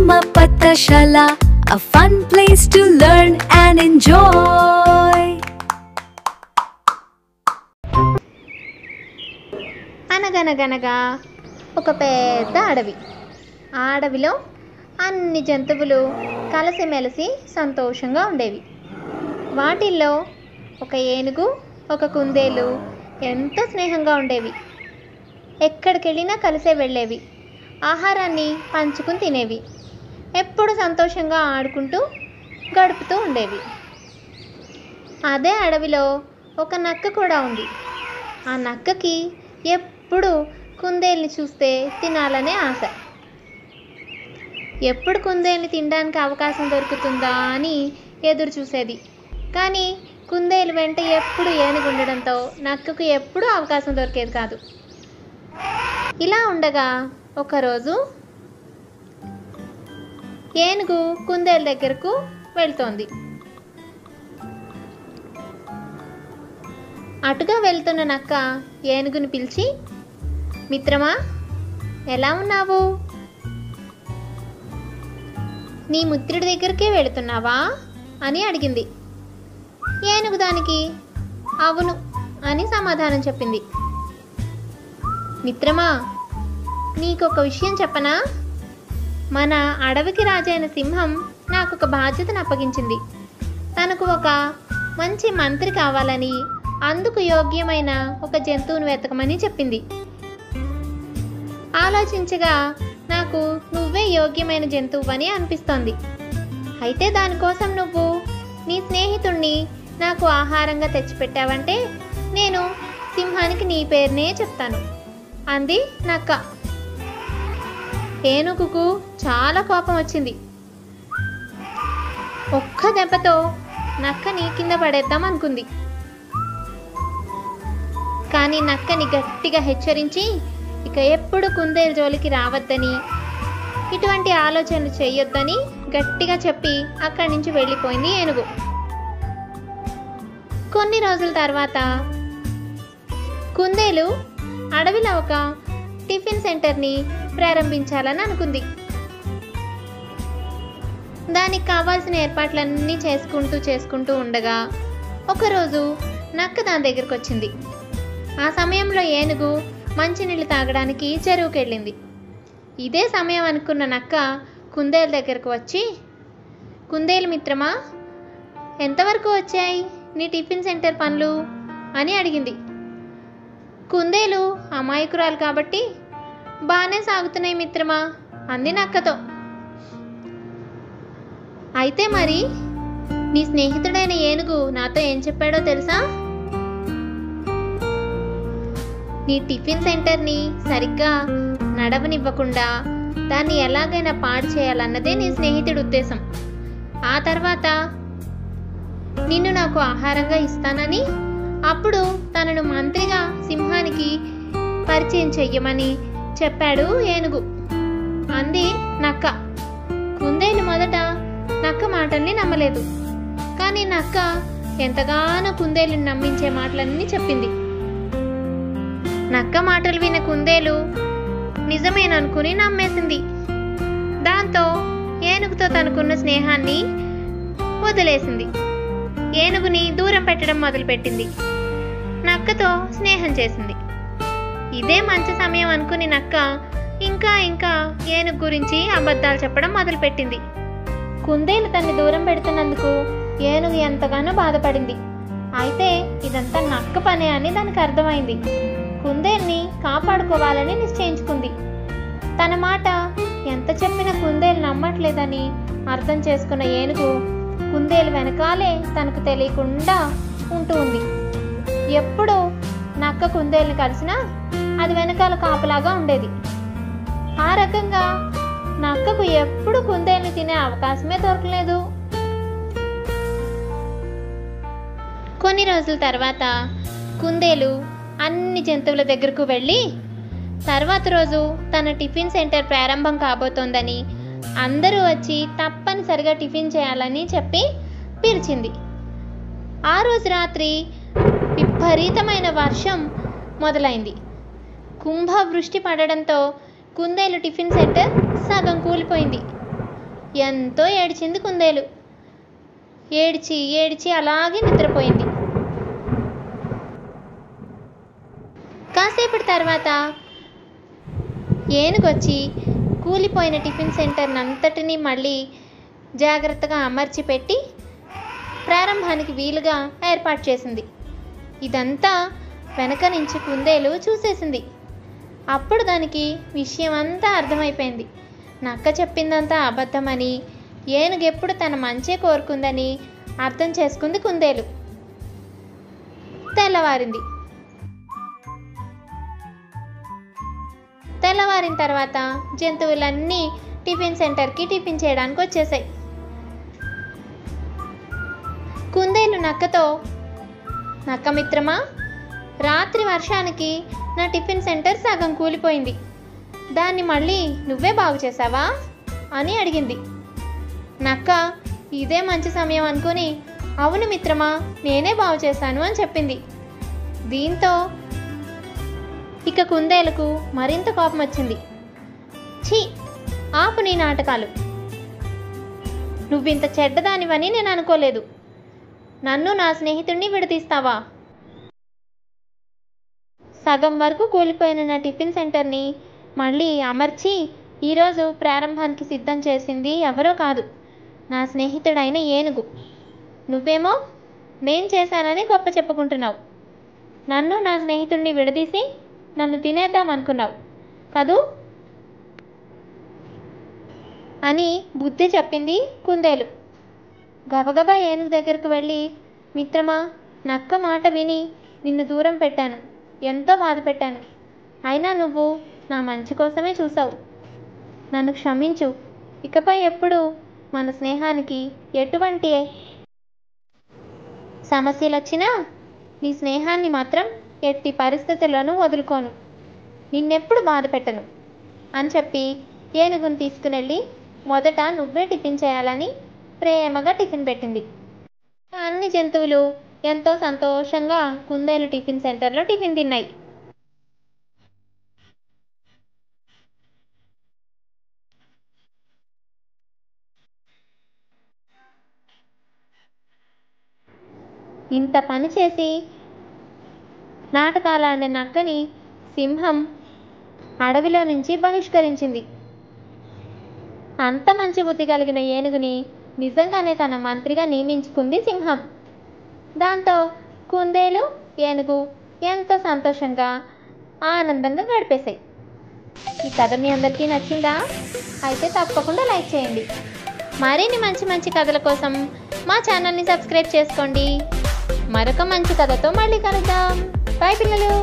Amma Pathashala, a fun place to learn and enjoy. అనగనగనగా ఒక పెద్ద అడవి. ఆ అడవిలో అన్ని జంతువులు కలిసిమెలిసి సంతోషంగా ఉండేవి. వాటిల్లో ఒక ఏనుగు, ఒక కుందేలు ఎంతో స్నేహంగా ఉండేవి. ఎక్కడికి వెళ్ళినా కలిసే వెళ్ళేవి. ఆహారాన్ని పంచుకుని తినేవి. ఎప్పుడు సంతోషంగా ఆడుకుంటూ గడుపుతూ ఉండేవి. అదే అడవిలో ఒక నక్క కూడా ఉంది. ఆ నక్కకి ఎప్పుడు కుందేలుని చూస్తే తినాలనే ఆశ. ఎప్పుడు కుందేలుని తినడానికి అవకాశం దొరుకుతుందా అని ఎదురు చూసేది. కానీ కుందేలు వెంట ఎప్పుడు ఏనుగు ఉండడంతో నక్కకు ఎప్పుడూ అవకాశం దొరికేది కాదు. ఇలా ఉండగా ఒకరోజు ఏనుగు కుందేలు దగ్గరకు వెళ్తోంది. అటుగా వెళ్తున్న నక్క ఏనుగుని పిలిచి, మిత్రమా, ఎలా ఉన్నావు? నీ మిత్రుడి దగ్గరికే వెళుతున్నావా అని అడిగింది. ఏనుగు దానికి అవును అని సమాధానం చెప్పింది. మిత్రమా, నీకొక విషయం చెప్పనా? మన అడవికి రాజైన సింహం నాకు ఒక బాధ్యతను అప్పగించింది. తనకు ఒక మంచి మంత్రి కావాలని, అందుకు యోగ్యమైన ఒక జంతువును వెతకమని చెప్పింది. ఆలోచించగా నాకు నువ్వే యోగ్యమైన జంతువు అని అనిపిస్తోంది. అయితే దానికోసం నువ్వు నీ స్నేహితుణ్ణి నాకు ఆహారంగా తెచ్చిపెట్టావంటే నేను సింహానికి నీ పేరునే చెప్తాను అంది నక్క. ఏనుగుకు చాలా కోపం వచ్చింది. ఒక్క దెబ్బతో నక్కని కింద పడేద్దాం అనుకుంది. కానీ నక్కని గట్టిగా హెచ్చరించి ఇక ఎప్పుడు కుందేలు జోలికి రావద్దని, ఇటువంటి ఆలోచనలు చేయొద్దని గట్టిగా చెప్పి అక్కడి నుంచి వెళ్ళిపోయింది ఏనుగు. కొన్ని రోజుల తర్వాత కుందేలు అడవిలో ఒక టిఫిన్ సెంటర్ని ప్రారంభించాలని అనుకుంది. దానికి కావాల్సిన ఏర్పాట్లన్నీ చేసుకుంటూ ఉండగా ఒకరోజు నక్క దాని దగ్గరకు వచ్చింది. ఆ సమయంలో ఏనుగు మంచినీళ్ళు తాగడానికి చెరువుకి వెళ్ళింది. ఇదే సమయం అనుకున్న నక్క కుందేలు దగ్గరకు వచ్చి, కుందేలు మిత్రమా, ఎంతవరకు వచ్చాయి నీ టిఫిన్ సెంటర్ పనులు అని అడిగింది. కుందేలు అమాయకురాలు కాబట్టి బాగానే సాగుతున్నాయి మిత్రమా అంది నక్కతో. అయితే మరి నీ స్నేహితుడైన ఏనుగు నాతో ఏం చెప్పాడో తెలుసా? నీ టిఫిన్ సెంటర్ని సరిగ్గా నడవనివ్వకుండా దాన్ని ఎలాగైనా పాడు చేయాలన్నదే నీ స్నేహితుడి ఉద్దేశం. ఆ తర్వాత నిన్ను నాకు ఆహారంగా ఇస్తానని, అప్పుడు తనను మంత్రిగా సింహానికి పరిచయం చెయ్యమని చెప్పాడు ఏనుగు అంది నక్క. కుందేలు మొదట నక్క మాటల్ని నమ్మలేదు. కానీ నక్క ఎంతగానో కుందేలుని నమ్మించే మాటలన్నీ చెప్పింది. నక్క మాటలు విన్న కుందేలు నిజమేననుకుని నమ్మేసింది. దాంతో ఏనుగుతో తనకున్న స్నేహాన్ని వదిలేసింది. ఏనుగుని దూరం పెట్టడం మొదలుపెట్టింది. నక్కతో స్నేహం చేసింది. ఇదే మంచి సమయం అనుకుని నక్క ఇంకా ఏనుగు గురించి అబద్ధాలు చెప్పడం మొదలుపెట్టింది. కుందేలు తన్ని దూరం పెడుతున్నందుకు ఏనుగు ఎంతగానో బాధపడింది. అయితే ఇదంతా నక్క పనే అని దానికి అర్థమైంది. కుందేలుని కాపాడుకోవాలని నిశ్చయించుకుంది. తన మాట ఎంత చెప్పినా కుందేలు నమ్మట్లేదని అర్థం చేసుకున్న ఏనుగు కుందేలు వెనకాలే తనకు తెలియకుండా ఉంటూ ఉంది. ఎప్పుడు నక్క కుందేలుని కలిసినా అది వెనకాల కాపలాగా ఉండేది. ఆ రకంగా నక్కకు ఎప్పుడు కుందేలుని తినే అవకాశమే దొరకలేదు. కొన్ని రోజుల తర్వాత కుందేలు అన్ని జంతువుల దగ్గరకు వెళ్ళి తర్వాత రోజు తన టిఫిన్ సెంటర్ ప్రారంభం కాబోతోందని, అందరూ వచ్చి తప్పనిసరిగా టిఫిన్ చేయాలని చెప్పి పిలిచింది. ఆ రోజు రాత్రి విపరీతమైన వర్షం మొదలైంది. కుంభవృష్టి పడడంతో కుందేలు టిఫిన్ సెంటర్ సగం కూలిపోయింది. ఎంతో ఏడ్చింది కుందేలు. ఏడ్చి ఏడ్చి అలాగే నిద్రపోయింది. కాసేపటి తర్వాత ఏనుగొచ్చి కూలిపోయిన టిఫిన్ సెంటర్ అంతటినీ మళ్ళీ జాగ్రత్తగా అమర్చి పెట్టి ప్రారంభానికి వీలుగా ఏర్పాటు చేసింది. ఇదంతా వెనక నుంచి కుందేలు చూసేసింది. అప్పుడు దానికి విషయం అంతా అర్థమైపోయింది. నక్క చెప్పిందంతా అబద్ధమని, ఏనుగెప్పుడు తన మంచే కోరుకుందని అర్థం చేసుకుంది కుందేలు. తెల్లవారిన తర్వాత జంతువులన్నీ టిఫిన్ సెంటర్కి టిఫిన్ చేయడానికి వచ్చేసాయి. కుందేలు నక్కతో, నక్క మిత్రమా, రాత్రి వర్షానికి నా టిఫిన్ సెంటర్ సగం కూలిపోయింది. దాన్ని మళ్ళీ నువ్వే బాగు చేసావా అని అడిగింది. నక్క ఇదే మంచి సమయం అనుకుని అవును మిత్రమా, నేనే బాగు చేశాను అని చెప్పింది. దీంతో ఇక కుందేలుకు మరింత కోపం వచ్చింది. ఛీ, ఆపు నీ నాటకాలు. నువ్వింత చెడ్డదానివని నేను అనుకోలేదు. నన్ను నా స్నేహితుడిని విడదీస్తావా? సగం వరకు కూలిపోయిన నా టిఫిన్ సెంటర్ని మళ్ళీ అమర్చి ఈరోజు ప్రారంభానికి సిద్ధం చేసింది ఎవరో కాదు, నా స్నేహితుడైన ఏనుగు. నువ్వేమో నేను చేశానని గొప్ప చెప్పుకుంటున్నావు. నన్ను నా స్నేహితుడిని విడదీసి నన్ను తినేద్దాం అనుకున్నావు కదూ అని బుద్ధి చెప్పింది కుందేలు. గబగబా ఏనుగు దగ్గరకు వెళ్ళి, మిత్రమా, నక్క మాట విని నిన్ను దూరం పెట్టాను, ఎంతో బాధ పెట్టాను. అయినా నువ్వు నా మంచి కోసమే చూసావు. నన్ను క్షమించు. ఇకపై ఎప్పుడు మన స్నేహానికి ఎటువంటి సమస్యలు వచ్చినా నీ స్నేహాన్ని మాత్రం ఎట్టి పరిస్థితులను వదులుకోను, నిన్నెప్పుడు బాధ పెట్టను అని చెప్పి ఏనుగును తీసుకునెళ్ళి మొదట నువ్వే టిఫిన్ చేయాలని ప్రేమగా టిఫిన్ పెట్టింది. అన్ని జంతువులు ఎంతో సంతోషంగా కుందేలు టిఫిన్ సెంటర్లో టిఫిన్ తిన్నాయి. ఇంత పని చేసి నాటకాలాడిన నక్కని సింహం అడవిలో నుంచి బహిష్కరించింది. అంత మంచి బుద్ధి కలిగిన ఏనుగుని నిజంగానే తన మంత్రిగా నియమించుకుంది సింహం. దాంతో కుందేలు, ఏనుగు ఎంతో సంతోషంగా ఆనందంగా గడిపేశాయి. ఈ కథ మీ అందరికీ నచ్చిందా? అయితే తప్పకుండా లైక్ చేయండి. మరిన్ని మంచి మంచి కథల కోసం మా ఛానల్ని సబ్స్క్రైబ్ చేసుకోండి. మరొక మంచి కథతో మళ్ళీ కలుద్దాం. బాయ్ పిల్లలు.